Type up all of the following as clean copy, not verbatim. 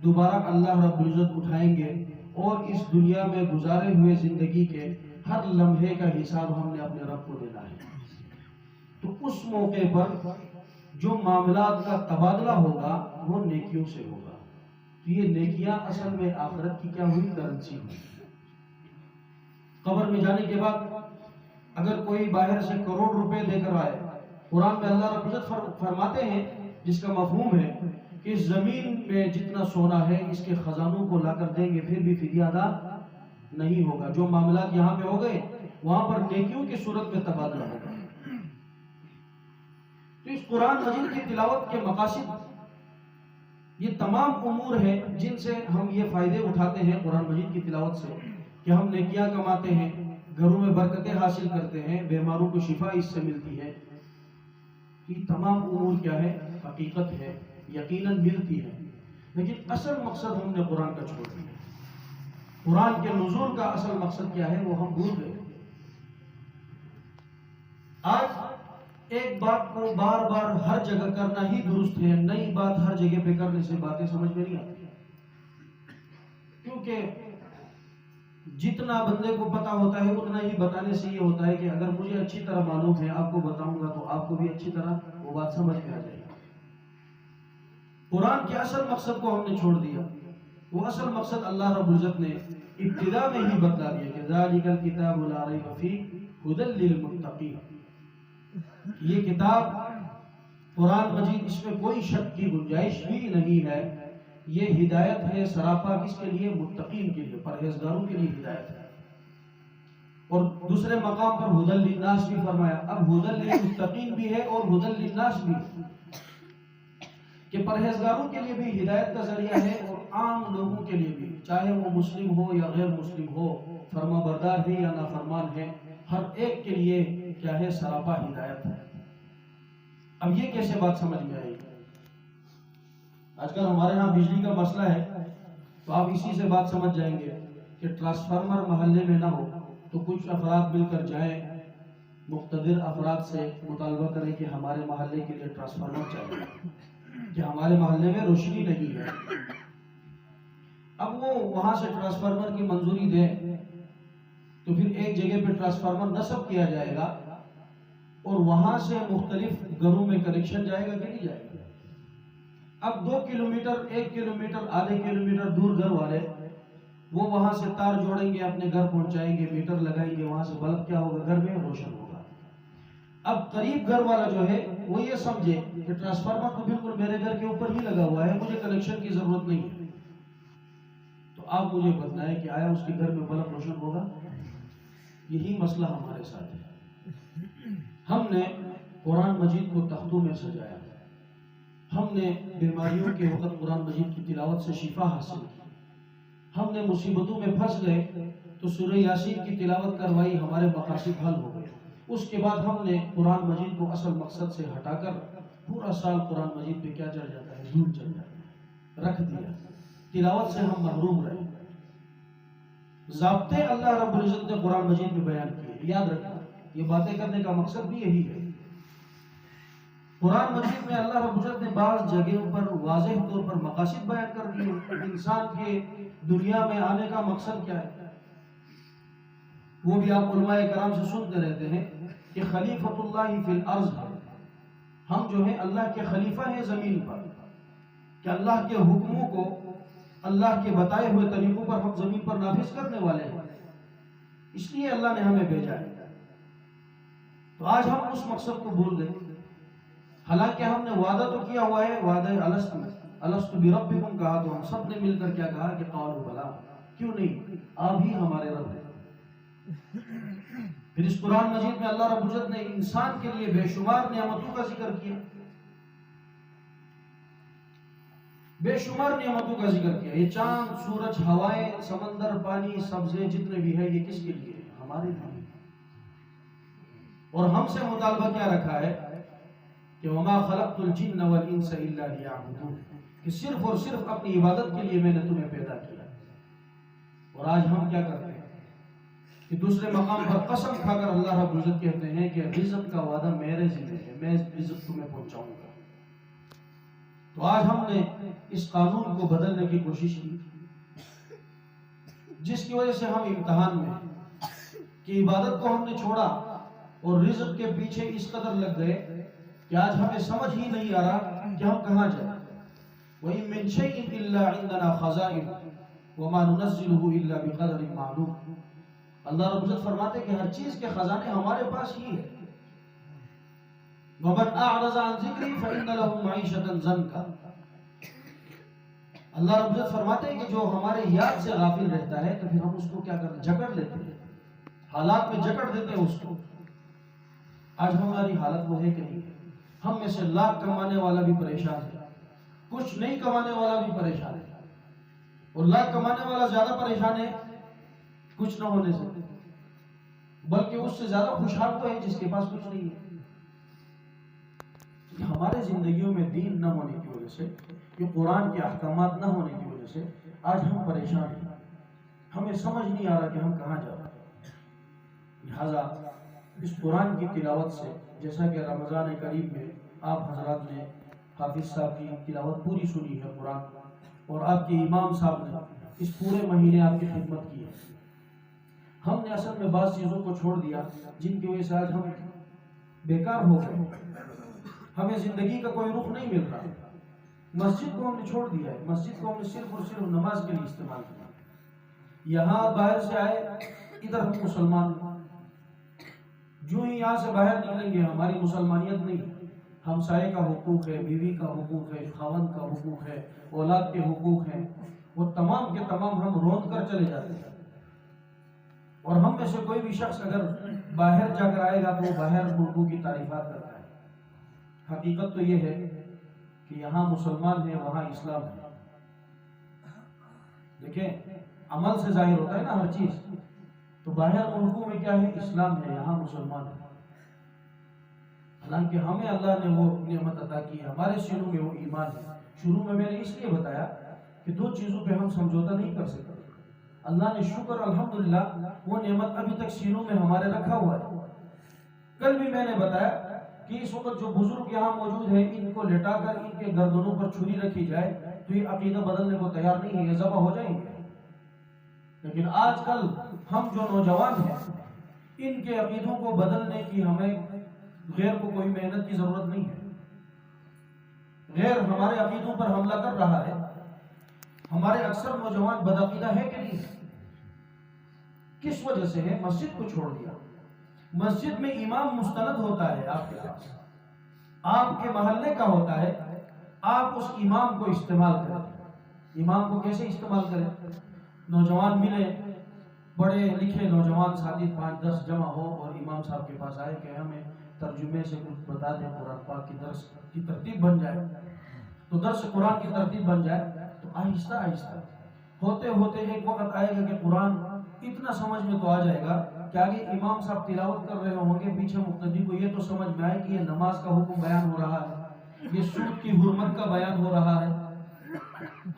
دوبارہ اللہ رب العزت اٹھائیں گے اور اس دنیا میں گزارے ہوئے زندگی کے ہر لمحے کا حساب ہم نے اپنے رب کو دینا ہے. تو اس موقع پر جو معاملات کا تبادلہ ہوگا وہ نیکیوں سے ہوگا. تو یہ نیکیاں اصل میں آخرت کی کیا ہوئی؟ کرنسی ہوئی. قبر میں جانے کے بعد اگر کوئی باہر سے کروڑ روپے دے کر آئے، قرآن میں اللہ رب العزت فرماتے ہیں جس کا مفہوم ہے کہ زمین میں جتنا سونا ہے اس کے خزانوں کو لا کر دیں گے پھر بھی فدیہ ادا نہیں ہوگا. جو معاملات یہاں پہ ہو گئے وہاں پر نیکیوں کی صورت میں تبادلہ ہوگا. تو اس قرآن مجید کی تلاوت کے مقاصد یہ تمام امور ہیں جن سے ہم یہ فائدے اٹھاتے ہیں قرآن مجید کی تلاوت سے کہ ہم نیکیاں کماتے ہیں، گھروں میں برکتیں حاصل کرتے ہیں، بیماروں کو شفا اس سے ملتی ہے. یہ تمام امور کیا ہے؟ حقیقت ہے، یقیناً ملتی ہے. لیکن اصل مقصد ہم نے قرآن کا چھوڑ دیا. قرآن کے نزول کا اصل مقصد کیا ہے وہ ہم بھول گئے. آج ایک بات کو بار بار ہر جگہ کرنا ہی درست ہے، نئی بات ہر جگہ پہ کرنے سے باتیں سمجھ میں نہیں آتی. کیونکہ جتنا بندے کو پتا ہوتا ہے اتنا ہی بتانے سے یہ ہوتا ہے کہ اگر مجھے اچھی طرح معلوم ہے آپ کو بتاؤں گا تو آپ کو بھی اچھی طرح وہ بات سمجھ میں آ جائے گی. قرآن کے اصل مقصد کو ہم نے چھوڑ دیا. وہ اصل مقصد اللہ رب العزت نے ابتدا میں ہی بتلا دیا کہ ذالک الکتاب لا ریب فیہ ھدی للمتقین. یہ کتاب قرآن مجید اس میں کوئی شک کی گنجائش بھی نہیں ہے. یہ ہدایت ہے سراپا کس کے لیے؟ متقین کے لیے، پرہیزگاروں کے لیے ہدایت ہے. اور دوسرے مقام پر ھدی للناس بھی فرمایا. اب ھدی للمتقین بھی ہے اور ھدی للناس بھی ہے کہ پرہیزگاروں کے لیے بھی ہدایت کا ذریعہ ہے اور عام لوگوں کے لیے بھی، چاہے وہ مسلم ہو یا غیر مسلم ہو، فرما بردار ہے یا نافرمان ہے، ہر ایک کے لیے کیا ہے؟ سراپا ہدایت ہے. اب یہ کیسے بات سمجھ میں آئے گی؟ آج کل ہمارے ہاں بجلی کا مسئلہ ہے تو آپ اسی سے بات سمجھ جائیں گے کہ ٹرانسفارمر محلے میں نہ ہو تو کچھ افراد مل کر جائیں مقتدر افراد سے مطالبہ کریں کہ ہمارے محلے کے لیے ٹرانسفارمر چاہیے کہ ہمارے محلے میں روشنی نہیں ہے. اب وہ وہاں سے ٹرانسفارمر کی منظوری دیں تو پھر ایک جگہ پہ ٹرانسفارمر نصب کیا جائے گا اور وہاں سے مختلف گھروں میں کنیکشن جائے گا کہ نہیں جائے گا. اب 2 کلومیٹر 1 کلومیٹر آدھے کلومیٹر دور گھر والے وہ وہاں سے تار جوڑیں گے، اپنے گھر پہنچائیں گے، میٹر لگائیں گے، وہاں سے بلب کیا ہوگا؟ گھر میں روشن ہوگا. اب قریب گھر والا جو ہے وہ یہ سمجھے کہ ٹرانسفارمر تو بالکل میرے گھر کے اوپر ہی لگا ہوا ہے، مجھے کنیکشن کی ضرورت نہیں ہے. تو آپ مجھے بتائیں کہ آیا اس کے گھر میں بلب روشن ہوگا؟ یہی مسئلہ ہمارے ساتھ ہے. ہم نے قرآن مجید کو تختوں میں سجایا، ہم نے بیماریوں کے وقت قرآن مجید کی تلاوت سے شفا حاصل کی، ہم نے مصیبتوں میں پھنس گئے تو سورہ یاسین کی تلاوت کروائی، ہمارے مقاصد حل ہو گئے. اس کے بعد ہم نے قرآن مجید کو اصل مقصد سے ہٹا کر پورا سال قرآن مجید پہ کیا چڑھ جاتا ہے؟ دھول چڑھ جاتا ہے، رکھ دیا. تلاوت سے ہم محروم رہے. ضابطے اللہ رب العزت نے قرآن مجید میں بیان کیے. یاد رکھنا یہ باتیں کرنے کا مقصد بھی یہی ہے. قرآن مجید میں اللہ رب العزت نے بعض جگہوں پر واضح طور پر مقاصد بیان کر دیے. انسان کے دنیا میں آنے کا مقصد کیا ہے وہ بھی آپ علماء کرام سے سنتے رہتے ہیں کہ خلیفۃ اللہ فی الارض ہے. ہم جو ہیں اللہ کے خلیفہ ہیں زمین پر، کہ اللہ کے حکموں کو، اللہ کے بتائے ہوئے طریقوں پر ہم زمین پر نافذ کرنے والے ہیں. اس لیے اللہ نے ہمیں بھیجا ہے. تو آج ہم اس مقصد کو بھول گئے. حالانکہ ہم نے وعدہ تو کیا ہوا ہے، وعدہ الست بربکم کہا تو ہم سب نے مل کر کیا کہا کہ قالوا بلا، کیوں نہیں، آپ ہی ہمارے رب ہیں. پھر اس قرآن مجید میں اللہ رب العزت نے انسان کے لیے بے شمار نعمتوں کا ذکر کیا، بے شمار نعمتوں کا ذکر کیا. یہ چاند، سورج، ہوائیں، سمندر، پانی، سبزے جتنے بھی ہیں یہ کس کے لیے؟ ہمارے لیے. اور ہم سے مطالبہ کیا رکھا ہے کہ وما خلقت الجن والانس الا ليعبدون، کہ صرف اور صرف اپنی عبادت کے لیے میں نے تمہیں پیدا کیا. اور آج ہم کیا کرتے ہیں کہ دوسرے مقام پر قسم کھا کر اللہ رب العزت کہتے ہیں کہ رزق کا وعدہ میرے ذمہ ہے، میں رزق تمہیں پہنچاؤں گا. تو آج ہم نے اس قانون کو بدلنے کی کوشش کی، جس کی وجہ سے ہم امتحان میں کہ عبادت کو ہم نے چھوڑا اور رزق کے پیچھے اس قدر لگ گئے کہ آج ہمیں سمجھ ہی نہیں آ رہا کہ ہم کہاں جائیں۔ وَإِن مِّن شَيْءٍ إِلَّا عِندَنَا خَزَائِنُ وَمَا نُنَزِّلُهُ إِلَّا بِقَدَرٍ مَعْلُومٍ۔ اللہ رب العزت فرماتے ہیں کہ ہر چیز کے خزانے ہمارے پاس ہی ہے۔ وَمَنْ أَعْرَضَ عَنْ ذِكْرِي فَإِنَّ لَهُ مَعِيشَةً ضَنكًا۔ اللہ رب العزت فرماتے ہیں کہ جو ہمارے یاد سے غافل رہتا ہے تو پھر ہم اس کو کیا کرتے ہیں؟ جکڑ لیتے ہیں، حالات میں جکڑ دیتے ہیں اس کو۔ آج ہماری حالت وہ ہے کہ نہیں؟ ہم میں سے لاکھ کمانے والا بھی پریشان ہے، کچھ نہیں کمانے والا بھی پریشان ہے، اور لاکھ کمانے والا زیادہ پریشان ہے کچھ نہ ہونے سے، بلکہ اس سے زیادہ خوشحال تو ہے جس کے پاس کچھ نہیں ہے۔ ہمارے زندگیوں میں دین نہ ہونے کی وجہ سے، یہ قرآن کے احکامات نہ ہونے کی وجہ سے آج ہم پریشان ہیں، ہمیں سمجھ نہیں آ رہا کہ ہم کہاں جا رہے ہیں۔ لہٰذا اس قرآن کی تلاوت سے، جیسا کہ رمضان کریم میں آپ حضرات نے حافظ صاحب کی تلاوت پوری سنی ہے قرآن، اور آپ کے امام صاحب نے اس پورے مہینے آپ کی خدمت کی ہے، ہم نے اصل میں بعض چیزوں کو چھوڑ دیا جن کی وجہ سے آج ہم بیکار ہو گئے، ہمیں زندگی کا کوئی رخ نہیں مل رہا۔ مسجد کو ہم نے چھوڑ دیا ہے، مسجد کو ہم نے صرف اور صرف نماز کے لیے استعمال کیا۔ یہاں باہر سے آئے، ادھر ہم مسلمان، جو ہی یہاں سے باہر نکلیں گے ہماری مسلمانیت نہیں، ہمسائے کا حقوق ہے، بیوی کا حقوق ہے، خاوند کا حقوق ہے، اولاد کے حقوق ہیں، وہ تمام کے تمام ہم روند کر چلے جاتے ہیں۔ اور ہم میں سے کوئی بھی شخص اگر باہر جا کر آئے گا تو وہ باہر ملکوں کی تعریفات کرتا ہے۔ حقیقت تو یہ ہے کہ یہاں مسلمان ہے، وہاں اسلام ہے۔ دیکھیں، عمل سے ظاہر ہوتا ہے نا ہر چیز، تو باہر ملکوں میں کیا ہے؟ اسلام ہے، یہاں مسلمان ہے۔ حالانکہ ہمیں اللہ نے وہ نعمت عطا کی ہے، ہمارے سینوں میں وہ ایمان ہے۔ شروع میں نے اس لیے بتایا کہ دو چیزوں پہ ہم سمجھوتا نہیں کر سکتے۔ اللہ نے شکر الحمدللہ وہ نعمت ابھی تک سینوں میں ہمارے رکھا ہوا ہے۔ کل بھی میں نے بتایا کہ اس وقت جو بزرگ یہاں موجود ہیں، ان کو لٹا کر ان کے گردنوں پر چھری رکھی جائے تو یہ عقیدہ بدلنے کو تیار نہیں ہے، یہ ذبح ہو جائیں گے۔ لیکن آج کل ہم جو نوجوان ہیں، ان کے عقیدوں کو بدلنے کی ہمیں غیر کو کوئی محنت کی ضرورت نہیں ہے۔ غیر ہمارے عقیدوں پر حملہ کر رہا ہے، ہمارے اکثر نوجوان بدعقیدہ ہے کہ نہیں ہے؟ کس وجہ سے ہے؟ مسجد کو چھوڑ دیا۔ مسجد میں امام مستند ہوتا ہے، آپ کے پاس آپ کے محلے کا ہوتا ہے، آپ اس امام کو استعمال کریں۔ امام کو کیسے استعمال کریں؟ نوجوان ملے، بڑے لکھے نوجوان ساتھی 5-10 جمع ہو اور امام صاحب کے پاس آئے کہ ہمیں ترجمے سے کچھ بتا دیں، قرآن پاک کی درس کی ترتیب بن جائے، تو درس قرآن کی ترتیب بن جائے۔ تو آہستہ آہستہ ہوتے ہوتے ایک وقت آئے گا کہ قرآن اتنا سمجھ میں تو آ جائے گا کہ آگے امام صاحب تلاوت کر رہے ہوں گے، پیچھے مقتدی کو یہ تو سمجھ میں آئے کہ یہ نماز کا حکم بیان ہو رہا ہے، یہ سود کی حرمت کا بیان ہو رہا ہے،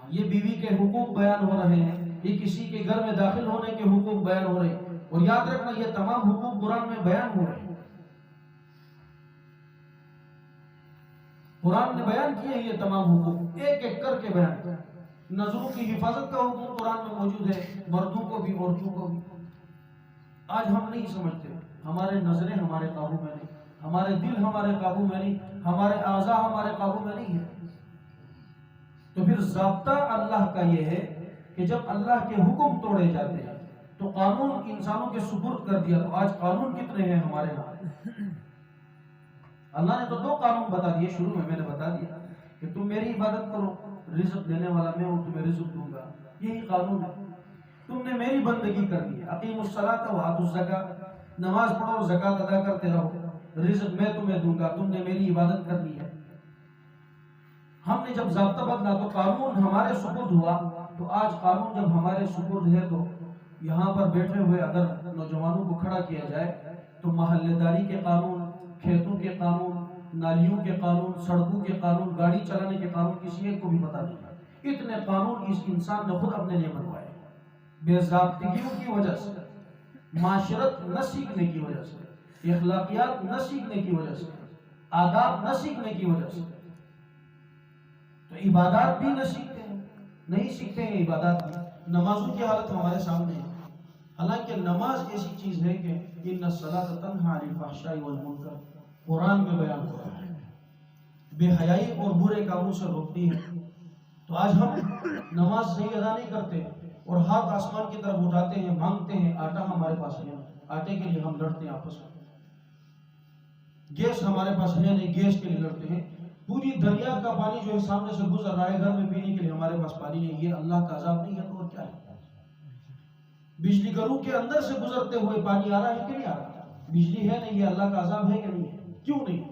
یہ بیوی کے حقوق بیان ہو رہے ہیں، یہ کسی کے گھر میں داخل ہونے کے حقوق بیان ہو رہے ہیں۔ اور یاد رکھنا، یہ تمام حقوق قرآن میں بیان ہو رہے ہیں، قرآن نے بیان کیے یہ تمام حقوق، ایک ایک کر کے بیان کیا۔ نظروں کی حفاظت کا حکم قرآن میں موجود ہے، مردوں کو بھی عورتوں کو بھی۔ آج ہم نہیں سمجھتے، ہمارے نظریں ہمارے قابو میں نہیں، ہمارے دل ہمارے قابو میں نہیں، ہمارے اعضاء ہمارے قابو میں نہیں ہے۔ تو پھر ضابطہ اللہ کا یہ ہے کہ جب اللہ کے حکم توڑے جاتے ہیں تو قانون انسانوں کے سپرد کر دیا۔ تو آج قانون کتنے ہیں ہمارے ہاں؟ اللہ نے تو 2 قانون بتا دیے، شروع میں نے بتا دیا کہ تم میری عبادت کرو، رزق دینے والا میں ہوں، تمہیں رزق دوں گا، یہی قانون ہے۔ تم نے میری بندگی کرنی ہے، اقیموا الصلاۃ وآتوا الزکاۃ، نماز پڑھو، زکوٰۃ ادا کرتے رہو، رزق میں تمہیں دوں گا، تم نے میری عبادت کرنی ہے۔ ہم نے جب ضابطہ بدلا تو قانون ہمارے سپرد ہوا۔ تو آج قانون جب ہمارے سپرد ہے تو یہاں پر بیٹھے ہوئے اگر نوجوانوں کو کھڑا کیا جائے تو محلے داری کے قانون، کھیتوں کے قانون، نالیوں کے قانون، سڑکوں کے قانون، گاڑی چلانے کے قانون کسی ایک کو بھی پتہ نہیں۔ اتنے قانون اس انسان نے خود اپنے لیے بنوائے، بے ضابطگیوں کی وجہ سے، معاشرت نہ سیکھنے کی وجہ سے، اخلاقیات نہ سیکھنے کی وجہ سے، آداب نہ سیکھنے کی وجہ سے۔ تو عبادات بھی نہ سیکھتے ہیں، نہیں سیکھتے ہیں عبادات بھی۔ نمازوں کی حالت ہمارے سامنے ہے، حالانکہ نماز ایسی چیز ہے کہ ان الصلاۃ تنہی عن الفحشاء والمنکر قرآن میں بیان ہو رہا ہے، بے حیائی اور برے کاموں سے روکتی ہے۔ تو آج ہم نماز صحیح ادا نہیں کرتے اور ہاتھ آسمان کی طرف اٹھاتے ہیں، مانگتے ہیں، آٹا ہمارے پاس ہے، آٹے کے لیے ہم لڑتے ہیں آپس میں، گیس ہمارے پاس ہے نہیں، گیس کے لیے لڑتے ہیں، پوری دریا کا پانی جو ہے سامنے سے گزر رہا ہے، گھر میں پینے کے لیے ہمارے پاس پانی نہیں، یہ اللہ کا عذاب نہیں ہے تو اور کیا ہے؟ بجلی گھروں کے اندر سے گزرتے ہوئے پانی آ رہا ہے کہ نہیں آ رہا؟ بجلی ہے نہیں، یہ اللہ کا عذاب ہے کہ نہیں ہے؟ کیوں نہیں؟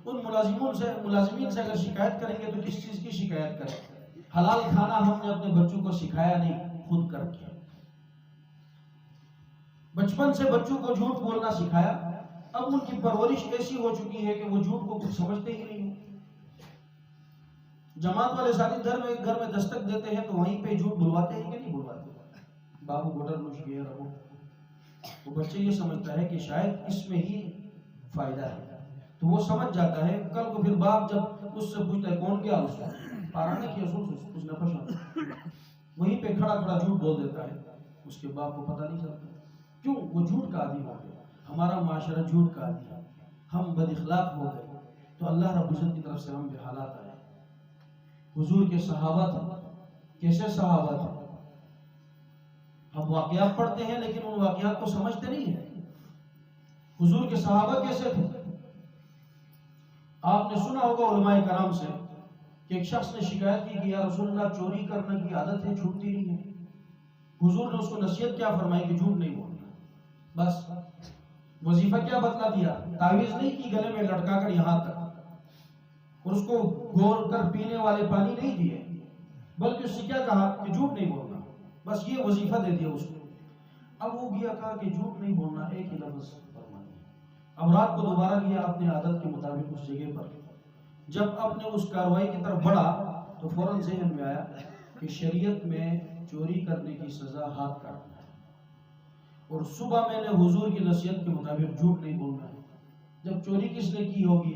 ان ملازمین سے اگر شکایت کریں گے تو کس چیز کی شکایت کریں؟ حلال کھانا ہم نے اپنے بچوں کو سکھایا نہیں، خود کر کے بچپن سے بچوں کو جھوٹ بولنا سکھایا، اب ان کی پرورش ایسی ہو چکی ہے کہ وہ جھوٹ کو کچھ سمجھتے ہی نہیں۔ جماعت والے ساتھی گھر میں دستک دیتے ہیں تو وہیں پہ جھوٹ بلواتے ہیں کہ نہیں بلواتے؟ بابو گٹر مشکل رہو، تو بچے یہ سمجھتا ہے کہ شاید اس میں ہی فائدہ ہے، تو وہ سمجھ جاتا ہے۔ کل کو پھر باپ جب اس سے پوچھتا ہے کون کیا اس کو پارانے کیا سوچ کچھ نہ پشا، وہیں پہ کھڑا کھڑا جھوٹ بول دیتا ہے، اس کے باپ کو پتہ نہیں چلتا، کیوں؟ وہ جھوٹ کا عادی ہو گیا، ہمارا معاشرہ جھوٹ کا عادی ہے، ہم بد اخلاق ہو گئے، تو اللہ رب العزت کی طرف سے ہم پہ حالات آئے۔ حضور کے صحابہ تھے، کیسے صحابہ تھے؟ ہم واقعات پڑھتے ہیں لیکن ان واقعات کو سمجھتے نہیں ہیں۔ حضور کے صحابہ کیسے تھے؟ آپ نے سنا ہوگا علماء کرام سے کہ ایک شخص نے شکایت کی کہ یا رسول اللہ چوری کرنے کی عادت ہے، چھوٹتی نہیں ہے۔ حضور نے اس کو نصیحت کیا فرمائی کہ جھوٹ نہیں بولنا، بس وظیفہ کیا بتلا دیا، تعویذ نہیں کی گلے میں لٹکا کر یہاں تک، اور اس کو گھول کر پینے والے پانی نہیں دیے، بلکہ اس سے کیا کہا کہ جھوٹ نہیں بولنا، بس یہ وظیفہ دے دیا اس کو۔ اب وہ گیا کہا کہ جھوٹ نہیں بولنا، ایک ہی لفظ فرمایا۔ اب رات کو دوبارہ گیا اپنے عادت کے مطابق اس جگہ پر، جب اپنے اس کاروائی کی طرف بڑھا تو فوراً ذہن میں آیا کہ شریعت میں چوری کرنے کی سزا ہاتھ کاٹنا ہے، اور صبح میں نے حضور کی نصیحت کے مطابق جھوٹ نہیں بولنا ہے۔ جب چوری کس نے کی ہوگی،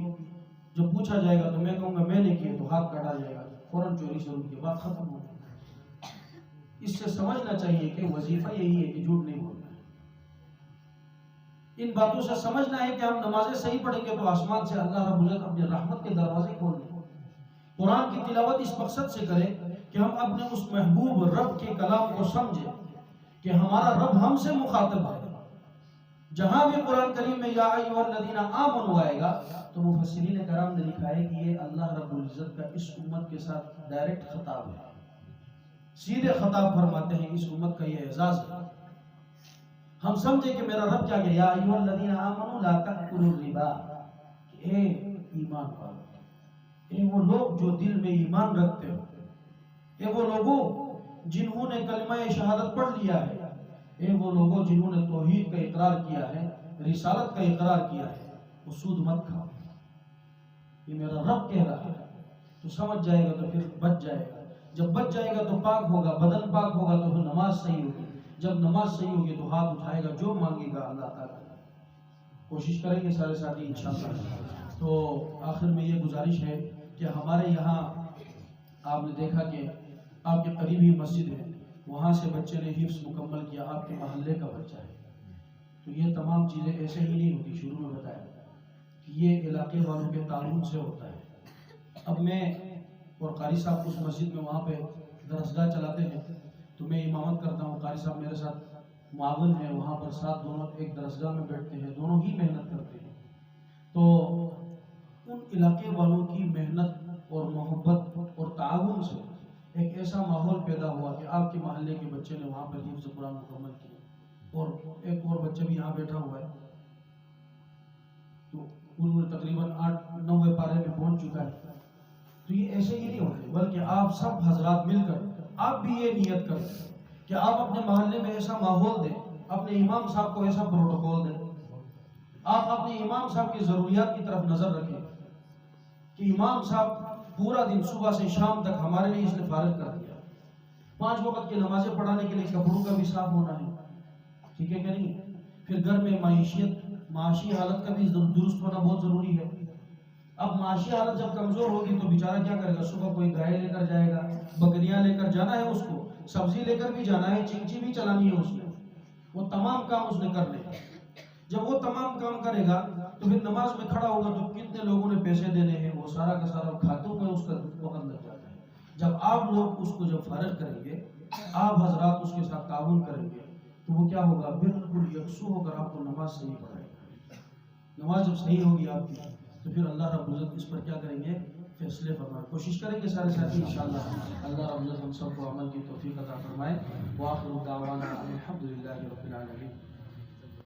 جب پوچھا جائے گا تو میں کہوں گا میں نے کی تو ہاتھ کاٹا جائے گا، فوراً چوری سے روک کے بات ختم ہو گئی۔ اس سے سمجھنا چاہیے کہ وظیفہ یہی ہے کہ جھوٹ نہیں بولنا ہے۔ ان باتوں سے سمجھنا ہے کہ ہم نمازیں صحیح پڑھیں گے تو آسمان سے اللہ رب العزت اپنے رحمت کے دروازے کھول دیں۔ قرآن کی تلاوت اس مقصد سے کریں کہ ہم اپنے اس محبوب رب کے کلام کو سمجھیں کہ ہمارا رب ہم سے مخاطب ہے۔ جہاں بھی قرآن کریم میں یا ایھا الذین آمنوا آئے گا تو مفسرین کرام نے لکھا ہے کہ یہ اللہ رب العزت کا اس امت کے ساتھ ڈائریکٹ خطاب ہے، سیدھے خطاب فرماتے ہیں، اس امت کا یہ اعزاز ہے۔ ہم سمجھے کہ میرا رب کیا کہ یا ایھا الذین آمنوا لا تأکلوا الربا، کہ اے ایمان والو، اے وہ لوگ جو دل میں ایمان رکھتے ہو، اے وہ لوگوں جنہوں نے کلمہ شہادت پڑھ لیا ہے، اے وہ لوگوں جنہوں نے توحید کا اقرار کیا ہے، رسالت کا اقرار کیا ہے، وہ سود مت کھاؤ، یہ میرا رب کہہ رہا ہے۔ تو سمجھ جائے گا تو پھر بچ جائے گا، جب بچ جائے گا تو پاک ہوگا، بدن پاک ہوگا تو پھر نماز صحیح ہوگی، جب نماز صحیح ہوگی تو ہاتھ اٹھائے گا، جو مانگے گا اللہ تعالیٰ۔ کوشش کریں گے سارے ساتھی انشاءاللہ۔ تو آخر میں یہ گزارش ہے کہ ہمارے یہاں آپ نے دیکھا کہ آپ کے قریب ہی مسجد ہے، وہاں سے بچے نے حفظ مکمل کیا، آپ کے محلے کا بچہ ہے، تو یہ تمام چیزیں ایسے ہی نہیں ہوتی، شروع میں بتایا کہ یہ علاقے والوں کے تعاون سے ہوتا ہے۔ اب میں اور قاری صاحب اس مسجد میں وہاں پہ درسگاہ چلاتے ہیں تو میں امامت کرتا ہوں، قاری صاحب میرے ساتھ معاون ہیں، وہاں پر ساتھ دونوں ایک درسگاہ میں بیٹھتے ہیں، دونوں ہی محنت کرتے ہیں۔ تو ان علاقے والوں کی محنت اور محبت اور تعاون سے ایک ایسا ماحول پیدا ہوا کہ آپ کے محلے کے بچے نے وہاں پر حفظ قرآن مکمل کیا، اور ایک اور بچہ بھی یہاں بیٹھا ہوا ہے، تو انہوں نے تقریباً 8-9 پارے میں پہنچ چکا ہے۔ تو یہ ایسے ہی نہیں ہوتے، بلکہ آپ سب حضرات مل کر آپ بھی یہ نیت کریں کہ آپ اپنے محلے میں ایسا ماحول دیں، اپنے امام صاحب کو ایسا پروٹوکول دیں، آپ اپنے امام صاحب کی ضروریات کی طرف نظر رکھیں کہ امام صاحب پورا دن صبح سے شام تک ہمارے لیے اس نے فارغ کر دیا، 5 وقت کی نمازیں پڑھانے کے لیے کپڑوں کا بھی صاف ہونا ہے، ٹھیک ہے کہ نہیں؟ پھر گھر میں معاشی حالت کا بھی درست ہونا بہت ضروری ہے۔ اب معاشی حالت جب کمزور ہوگی تو بیچارہ کیا کرے گا؟ صبح کوئی گائے لے کر جائے گا، بکریاں لے کر جانا ہے اس کو، سبزی لے کر بھی جانا ہے، چنچی بھی چلانی ہے اس نے، وہ تمام کام اس نے کر لے گا۔ جب وہ تمام کام کرے گا تو پھر نماز میں کھڑا ہوگا تو کتنے لوگوں نے پیسے دینے ہیں، وہ سارا کا سارا کھاتوں میں اس کا وقت لگ جاتا ہے۔ جب آپ لوگ اس کو جب فارغ کریں گے، آپ حضرات اس کے ساتھ تعاون کریں گے تو وہ کیا ہوگا؟ بالکل یکسو ہو کر آپ کو نماز صحیح پڑھائے گا۔ نماز جب صحیح ہوگی آپ کی تو پھر اللہ رب العزت اس پر کیا کریں گے؟ فیصلے فرمائے۔ کوشش کریں گے سارے ساتھی انشاءاللہ اللہ رب العزت ہم سب کو عمل کی توفیق عطا فرمائے۔ وآخر دعوانا الحمدللہ رب العالمین۔